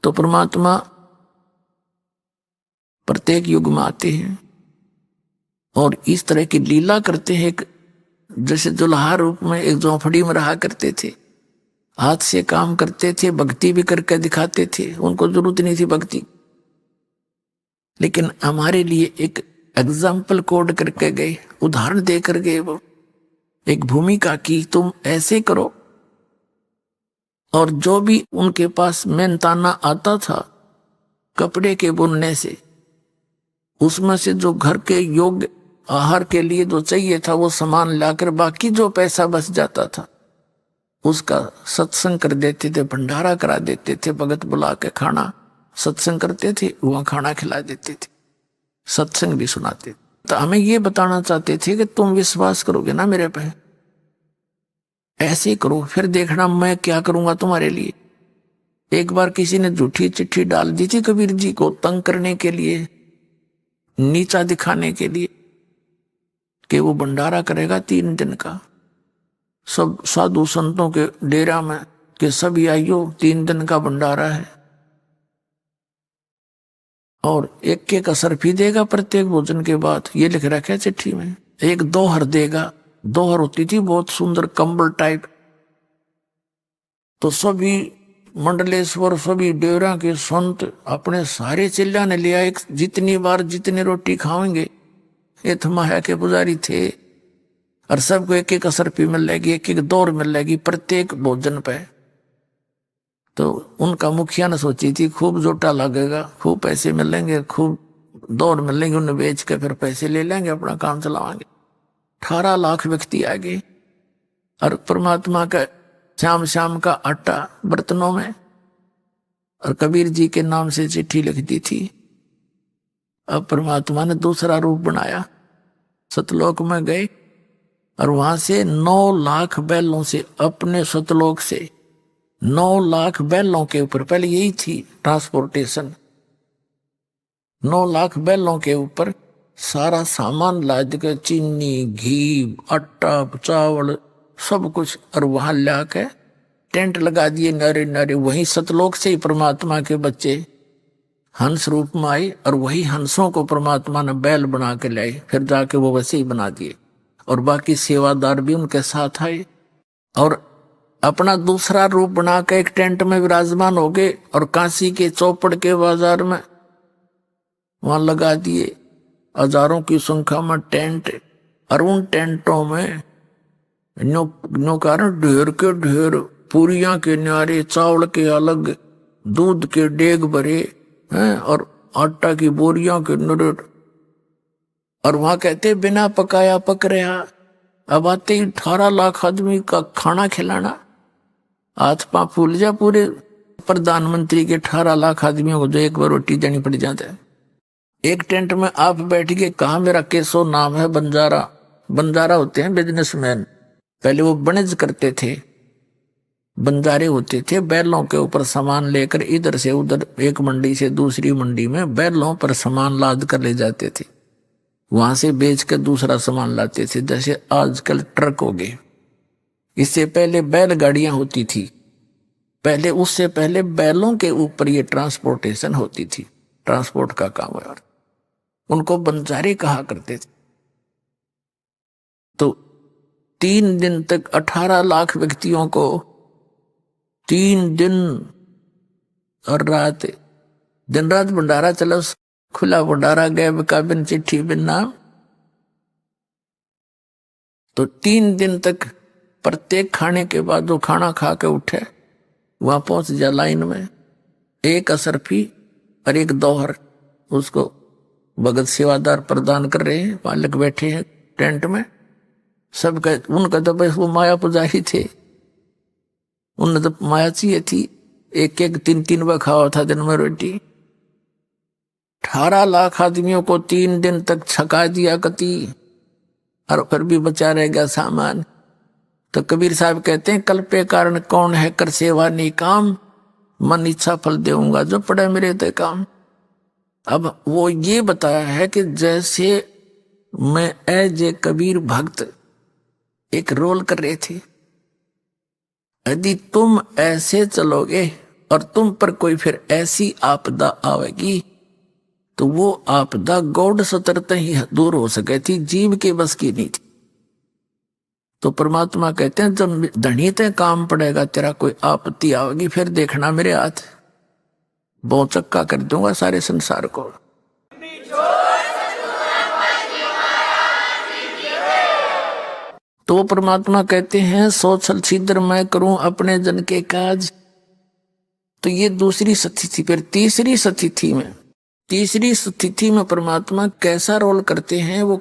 तो परमात्मा प्रत्येक युग में आते हैं और इस तरह की लीला करते हैं। जैसे दुल्हा रूप में एक झोंपड़ी में रहा करते थे, हाथ से काम करते थे, भक्ति भी करके दिखाते थे, उनको जरूरत नहीं थी भक्ति, लेकिन हमारे लिए एक एग्जाम्पल कोड करके गए, उदाहरण देकर गए। वो एक भूमिका की, तुम ऐसे करो। और जो भी उनके पास मेहनताना आता था कपड़े के बुनने से, उसमें से जो घर के योग्य आहार के लिए जो चाहिए था वो सामान लाकर बाकी जो पैसा बच जाता था उसका सत्संग कर देते थे, भंडारा करा देते थे, भगत बुला के खाना सत्संग करते थे, वहां खाना खिला देते थे, सत्संग भी सुनाते थे। तो हमें ये बताना चाहते थे कि तुम विश्वास करोगे ना मेरे पे, ऐसे करो, फिर देखना मैं क्या करूंगा तुम्हारे लिए। एक बार किसी ने झूठी चिट्ठी डाल दी थी कबीर जी को तंग करने के लिए, नीचा दिखाने के लिए, कि वो भंडारा करेगा 3 दिन का, सब साधु संतों के डेरा में, कि सभी आइयो 3 दिन का भंडारा है, और एक असरफी देगा प्रत्येक भोजन के बाद, ये लिख रखा है चिट्ठी में। एक दोहर देगा, दोहर होती थी बहुत सुंदर कंबल टाइप। तो सभी मंडलेश्वर, सभी डेरा के संत अपने सारे चिल्ला ने लिया, एक जितनी बार जितनी रोटी खाएंगे, ये थमाया के पुजारी थे, और सबको एक असरफी मिलेगी, एक दौर मिलेगी प्रत्येक भोजन पे। तो उनका मुखिया ने सोची थी खूब जोटा लगेगा, खूब पैसे मिलेंगे, खूब दौड़ मिलेंगे, उन्हें बेच के फिर पैसे ले लेंगे, अपना काम चलावाएंगे। 18 लाख व्यक्ति आ गए, और परमात्मा का शाम शाम का आटा बर्तनों में, और कबीर जी के नाम से चिट्ठी लिख दी थी। अब परमात्मा ने दूसरा रूप बनाया, सतलोक में गए, और वहां से 9 लाख बैलों से, अपने सतलोक से 9 लाख बैलों के ऊपर, पहले यही थी ट्रांसपोर्टेशन, 9 लाख बैलों के ऊपर सारा सामान लाद के, चीनी, घी, आटा, चावल, सब कुछ, और वहां ला के टेंट लगा दिए नारे नारे। वहीं सतलोक से ही परमात्मा के बच्चे हंस रूप में आए, और वही हंसों को परमात्मा ने बैल बना के लाए, फिर जाके वो वैसे ही बना दिए, और बाकी सेवादार भी उनके साथ आए, और अपना दूसरा रूप बना के एक टेंट में विराजमान हो गए, और काशी के चौपड़ के बाजार में वहां लगा दिए हजारों की संख्या में टेंट, और उन टेंटों में नो कारण ढेर के ढेर पूरियां के न्यारे, चावल के अलग, दूध के डेग भरे हैं, और आटा की बोरियां के नरेट। और वहां कहते बिना पकाया पक रहा। अब आते ही 18 लाख आदमी का खाना खिलाना, हाथ पांव फूल जा पूरे प्रधानमंत्री के 18 लाख आदमियों को जो एक बार रोटी देनी पड़ जाता है। एक टेंट में आप बैठ के, कहा मेरा केसो नाम है, बंजारा, बंजारा होते हैं बिजनेसमैन, पहले वो वणिज करते थे, बंजारे होते थे, बैलों के ऊपर सामान लेकर इधर से उधर, एक मंडी से दूसरी मंडी में बैलों पर सामान लाद कर ले जाते थे, वहां से बेच कर दूसरा सामान लाते थे, जैसे आजकल ट्रक हो गए। इससे पहले बैलगाड़ियां होती थी, पहले उससे पहले बैलों के ऊपर ये ट्रांसपोर्टेशन होती थी, ट्रांसपोर्ट का काम है, उनको बंजारे कहा करते थे। तो 3 दिन तक 18 लाख व्यक्तियों को 3 दिन और रात, दिन रात भंडारा चला, खुला भंडारा, गैब का बिन चिट्ठी बिन नाम। तो 3 दिन तक प्रत्येक खाने के बाद जो खाना खा के उठे वहां पहुंच जा लाइन में, एक असरफी और एक दोहर उसको भगत सेवादार प्रदान कर रहे हैं, मालिक बैठे हैं टेंट में, सब उनका तो बस वो माया पुजारी थे, उन्हें तो माया चाहिए थी, एक 3 बार खावा था दिन में रोटी। 18 लाख आदमियों को 3 दिन तक छका दिया कति, और फिर भी बचा रह गया सामान। तो कबीर साहब कहते हैं, कल पे कारण कौन है कर सेवा नहीं काम, मन इच्छा फल देऊंगा जो पड़े मेरे ते काम। अब वो ये बताया है कि जैसे मैं एज ए कबीर भक्त एक रोल कर रहे थे, यदि तुम ऐसे चलोगे और तुम पर कोई फिर ऐसी आपदा आवेगी तो वो आपदा गौड़ सतरते ही दूर हो सके थी, जीव के बस की नहीं थी। तो परमात्मा कहते हैं जब धनी ते काम पड़ेगा, तेरा कोई आपत्ति आवेगी, फिर देखना मेरे हाथ बहुत चक्का कर दूंगा सारे संसार को। तो परमात्मा कहते हैं सोचल छिद्र मैं करूं अपने जन के काज। तो ये दूसरी स्थिति। फिर तीसरी स्थिति में परमात्मा कैसा रोल करते हैं, वो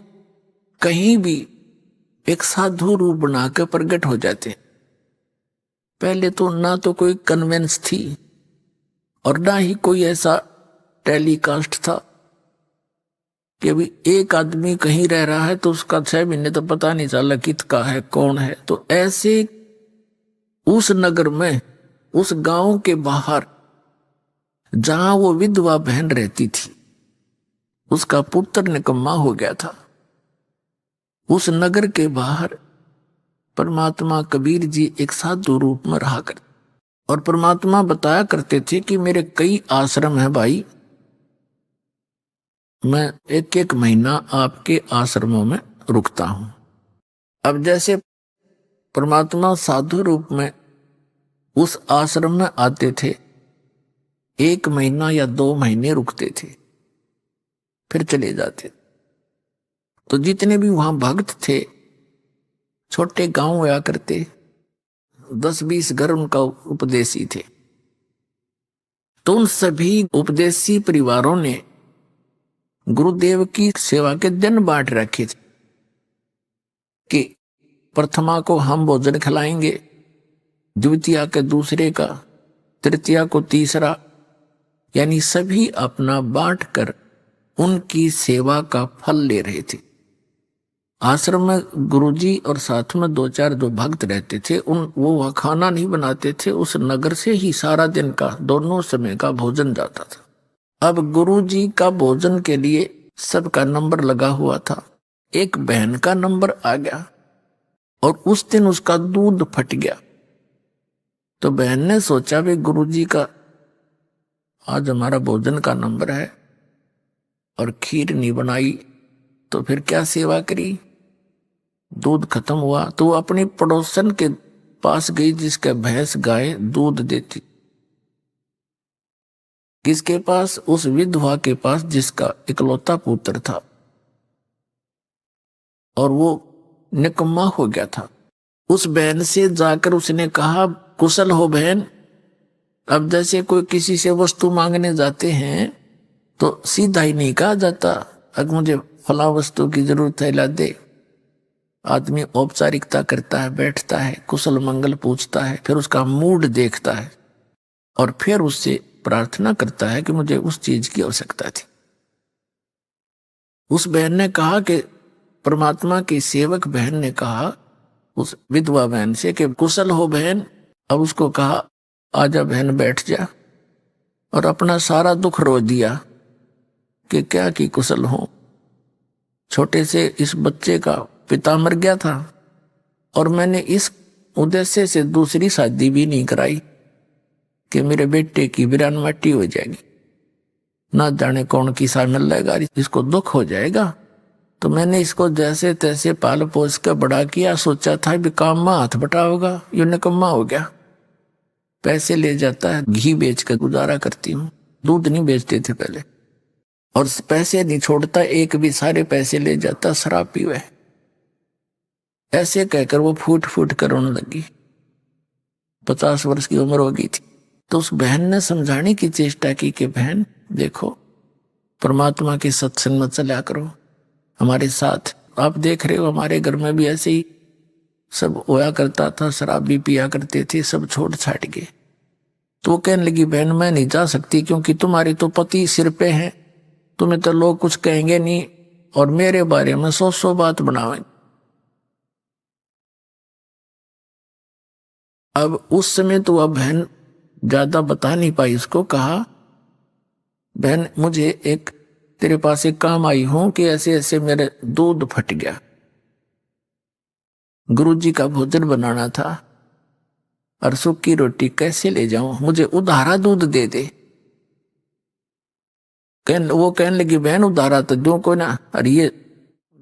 कहीं भी एक साधु रूप बनाकर प्रकट हो जाते हैं। पहले तो ना तो कोई कन्वेंस थी और ना ही कोई ऐसा टेलीकास्ट था कि अभी एक आदमी कहीं रह रहा है तो उसका 6 महीने तो पता नहीं चला किसका है कौन है। तो ऐसे उस नगर में, उस गांव के बाहर जहां वो विधवा बहन रहती थी, उसका पुत्र निकम्मा हो गया था। उस नगर के बाहर परमात्मा कबीर जी एक साधु रूप में रहा करते और परमात्मा बताया करते थे कि मेरे कई आश्रम हैं भाई, मैं एक एक महीना आपके आश्रमों में रुकता हूं। अब जैसे परमात्मा साधु रूप में उस आश्रम में आते थे, 1 महीना या 2 महीने रुकते थे, फिर चले जाते। तो जितने भी वहां भक्त थे, छोटे गांव हुआ करते, 10-20 घर उनका उपदेशी थे। तो उन सभी उपदेशी परिवारों ने गुरुदेव की सेवा के दिन बांट रखे थे कि प्रथमा को हम भोजन खिलाएंगे, द्वितीया के दूसरे का, तृतीया को तीसरा, यानी सभी अपना बांट कर उनकी सेवा का फल ले रहे थे। आश्रम में गुरुजी और साथ में 2-4 जो भक्त रहते थे, वो वहाँ खाना नहीं बनाते थे, उस नगर से ही सारा दिन का दोनों समय का भोजन जाता था। अब गुरुजी का भोजन के लिए सबका नंबर लगा हुआ था। एक बहन का नंबर आ गया और उस दिन उसका दूध फट गया। तो बहन ने सोचा भी गुरुजी का आज हमारा भोजन का नंबर है और खीर नहीं बनाई तो फिर क्या सेवा करी। दूध खत्म हुआ तो वो अपनी पड़ोसन के पास गई जिसके भैंस गाय दूध देती। किसके पास? उस विधवा के पास जिसका इकलौता पुत्र था और वो निकम्मा हो गया था। उस बहन से जाकर उसने कहा कुशल हो बहन। अब जैसे कोई किसी से वस्तु मांगने जाते हैं तो सीधा ही नहीं कहा जाता अगर मुझे फला वस्तु की जरूरत है ला दे। आदमी औपचारिकता करता है, बैठता है, कुशल मंगल पूछता है, फिर उसका मूड देखता है और फिर उससे प्रार्थना करता है कि मुझे उस चीज की आवश्यकता थी। उस बहन ने कहा कि परमात्मा की सेवक बहन ने कहा उस विधवा बहन से कि कुशल हो बहन। अब उसको कहा आजा बहन बैठ जा, और अपना सारा दुख रो दिया कि क्या कि कुशल हो। छोटे से इस बच्चे का पिता मर गया था और मैंने इस उद्देश्य से दूसरी शादी भी नहीं कराई कि मेरे बेटे की वीरान माटी हो जाएगी, ना जाने कौन किसा मिल जाएगा, इसको दुख हो जाएगा। तो मैंने इसको जैसे तैसे पाल पोस कर बड़ा किया। सोचा था भी काम में हाथ बटा होगा, ये निकम्मा हो गया। पैसे ले जाता है, घी बेच कर गुजारा करती हूँ। दूध नहीं बेचते थे पहले, और पैसे नहीं छोड़ता एक भी, सारे पैसे ले जाता, शराब पीवे। ऐसे कहकर वो फूट फूट कर रोने लगी। 50 वर्ष की उम्र हो गई थी। तो उस बहन ने समझाने की चेष्टा की कि बहन देखो, परमात्मा के सत्संग में चला करो हमारे साथ। आप देख रहे हो हमारे घर में भी ऐसे ही सब होया करता था, शराब भी पिया करते थे, सब छोड़ छाट गए। तो वो कहने लगी बहन मैं नहीं जा सकती क्योंकि तुम्हारे तो पति सिर पे हैं, तुम्हें तो लोग कुछ कहेंगे नहीं और मेरे बारे में 100 बात बनावेंगे। अब उस समय तो वह बहन ज्यादा बता नहीं पाई। उसको कहा बहन मुझे एक तेरे पास एक काम आई हूं कि ऐसे ऐसे मेरे दूध फट गया, गुरुजी का भोजन बनाना था, और सूखी रोटी कैसे ले जाऊं, मुझे उधारा दूध दे दे। वो कहने लगी बहन उधारा तो दूं को ना, और ये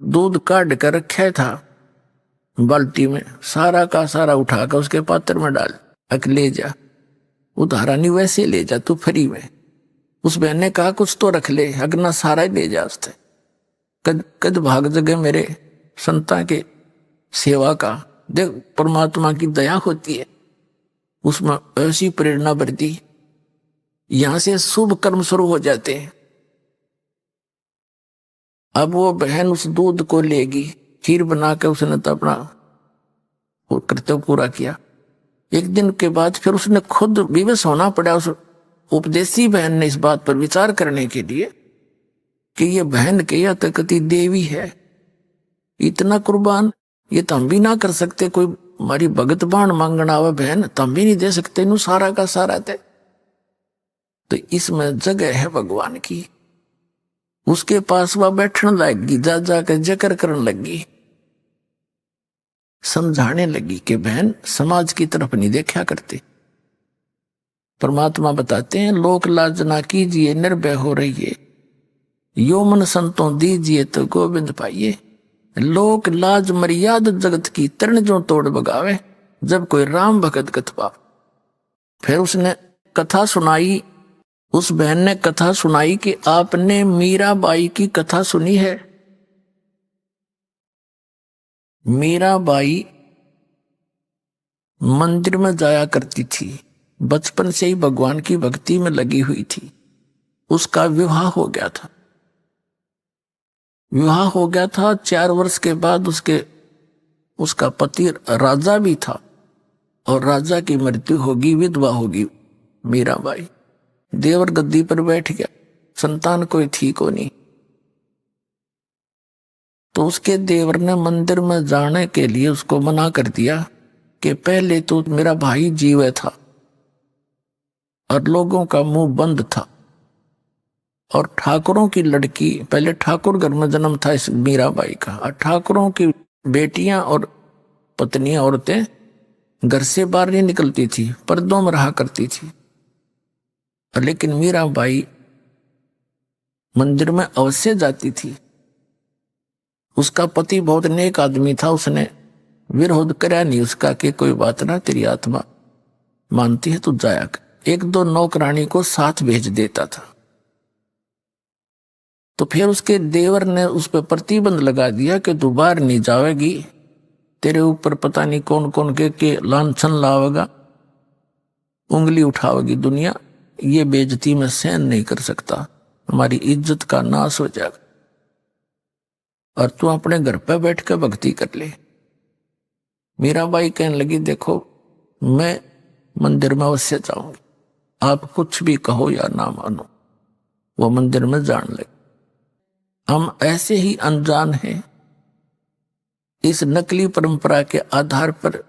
दूध काट कर रखा था बाल्टी में, सारा का सारा उठाकर उसके पात्र में डाल, अक ले जा, उधारा नहीं वैसे ले जा तू फ्री में। उस बहन ने कहा कुछ तो रख ले, अगना सारा ही ले जा उससे। कद कद भाग जगह मेरे संता के सेवा का। देख परमात्मा की दया होती है, उसमें ऐसी प्रेरणा बढ़ती, यहां से शुभ कर्म शुरू हो जाते हैं। अब वो बहन उस दूध को लेगी, खीर बना के उसने तो अपना वो कर्तव्य पूरा किया। एक दिन के बाद फिर उसने खुद विवश होना पड़ा उस उपदेशी बहन ने इस बात पर विचार करने के लिए कि ये बहन के या तो कति देवी है, इतना कुर्बान ये तो हम भी ना कर सकते, कोई हमारी भगत बाण मांगना हुआ बहन तो हम भी नहीं दे सकते, इनू सारा का सारा थे। तो इसमें जगह है भगवान की। उसके पास वह बैठने लगी, जा जाकर जिक्र करने लगी, समझाने लगी कि बहन समाज की तरफ नहीं देखा करते। परमात्मा बताते हैं लोक लाज ना कीजिए निर्भय हो रहिए, यो मन संतों दीजिए तो गोविंद पाइए। लोक लाज मर्याद जगत की तरण जो तोड़ बगावे, जब कोई राम भगत कथवा। फिर उसने कथा सुनाई, उस बहन ने कथा सुनाई कि आपने मीराबाई की कथा सुनी है। मीराबाई मंदिर में जाया करती थी, बचपन से ही भगवान की भक्ति में लगी हुई थी। उसका विवाह हो गया था। विवाह हो गया था 4 वर्ष के बाद उसका पति राजा भी था, और राजा की मृत्यु होगी, विधवा होगी मीराबाई। देवर गद्दी पर बैठ गया, संतान कोई थी को नहीं। तो उसके देवर ने मंदिर में जाने के लिए उसको मना कर दिया कि पहले तो मेरा भाई जीव था और लोगों का मुंह बंद था, और ठाकुरों की लड़की, पहले ठाकुर घर में जन्म था इस मीराबाई का, और ठाकुरों की बेटियां और पत्नियां औरतें घर से बाहर नहीं निकलती थी, पर्दों में रहा करती थी। लेकिन मीराबाई मंदिर में अवश्य जाती थी। उसका पति बहुत नेक आदमी था, उसने विरोध करा नहीं उसका कि कोई बात ना, तेरी आत्मा मानती है तू जाया कर। 1-2 नौकरानी को साथ भेज देता था। तो फिर उसके देवर ने उस पर प्रतिबंध लगा दिया कि तू बाहर नहीं जावेगी, तेरे ऊपर पता नहीं कौन कौन के लांछन लावेगा, उंगली उठावेगी दुनिया, ये बेइज्जती में सहन नहीं कर सकता, हमारी इज्जत का नाश हो जाएगा, और तू अपने घर पे बैठ कर भक्ति कर ले। मीराबाई कहने लगी देखो मैं मंदिर में अवश्य जाऊंगी, आप कुछ भी कहो या ना मानो। वो मंदिर में जाने लगे। हम ऐसे ही अनजान हैं, इस नकली परंपरा के आधार पर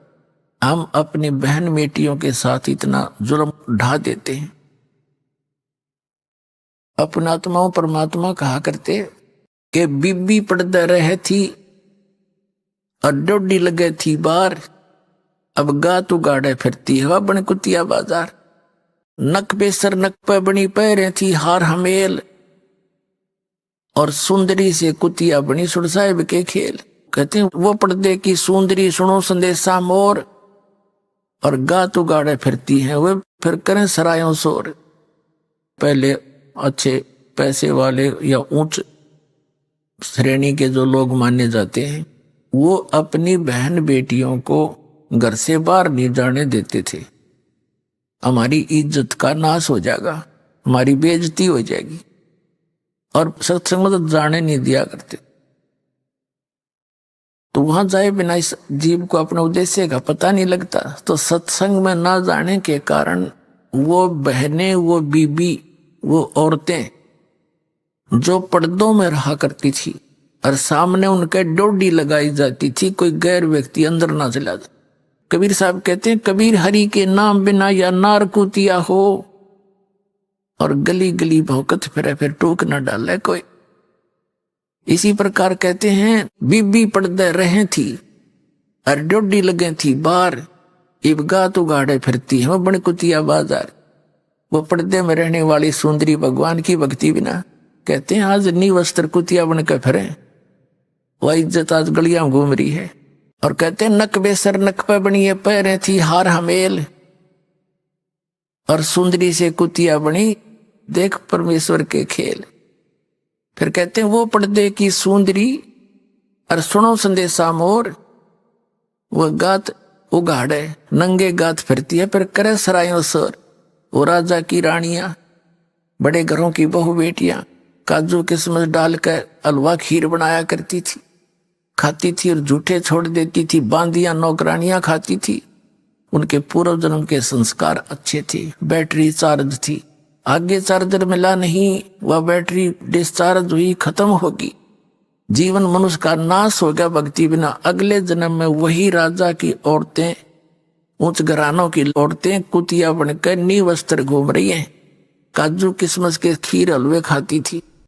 हम अपनी बहन बेटियों के साथ इतना जुल्म ढा देते हैं। अपना आत्माओं परमात्मा कहा करते कि बीबी पड़दा रहे थी और डोडी लगे थी बार, अब गा तू गाड़े फिरती हवा बन कुतिया बाजार। नक पे सर नक पे बनी पैरे थी हार हमेल, और सुंदरी से कुतिया बनी सुर साहिब के खेल। कहते हैं वो पर्दे की सुंदरी सुनो संदेशा मोर, और गा तू गाड़े फिरती है वे फिर करें सरायों शोर। पहले अच्छे पैसे वाले या उच्च श्रेणी के जो लोग माने जाते हैं, वो अपनी बहन बेटियों को घर से बाहर नहीं जाने देते थे। हमारी इज्जत का नाश हो जाएगा, हमारी बेइज्जती हो जाएगी, और सत्संग में तो जाने नहीं दिया करते। तो वहां जाए बिना इस जीव को अपने उद्देश्य का पता नहीं लगता। तो सत्संग में ना जाने के कारण वो बहनें, वो बीबी, वो औरतें जो पर्दों में रहा करती थी और सामने उनके डोडी लगाई जाती थी, कोई गैर व्यक्ति अंदर ना चला जाए। कबीर साहब कहते हैं कबीर हरि के नाम बिना या नार कुतिया हो, और गली गली भौकत फिरे फिर टूक न डाले कोई। इसी प्रकार कहते हैं बीबी पर्दे रहे थी और डोडी लगे थी बार, इबगा तो गाड़े फिरती है वो बड़ी कुतिया बाजार। वो पर्दे में रहने वाली सुंदरी भगवान की भक्ति बिना कहते हैं आज नी वस्त्र कुतिया बनकर फिरे, वह इज्जत आज गलियां घूम रही है। और कहते हैं नक बेसर नक पे बनी है पैरें थी हार हमेल, और सुंदरी से कुतिया बनी देख परमेश्वर के खेल। फिर कहते हैं वो पर्दे की सुंदरी और सुनो संदेशा मोर, वो गात उगाड़े नंगे गात फिरती है फिर करे सरायों सर। वो राजा की रानियां बड़े घरों की बहु बेटियां काजू किस्मत डालकर हलवा खीर बनाया करती थी, खाती थी और झूठे छोड़ देती थी। बांदियां नौकरानियां खाती थी। उनके पूर्व जन्म के संस्कार अच्छे थे। बैटरी चार्ज थी, आगे चार्जर मिला नहीं, वह बैटरी डिस्चार्ज हुई खत्म होगी। जीवन मनुष्य का नाश हो गया भक्ति बिना। अगले जन्म में वही राजा की औरतें, उच्च घरानों की औरतें कुतिया बनकर नी वस्त्र घूम रही हैं, काजू किस्मस के खीर हलवे खाती थी।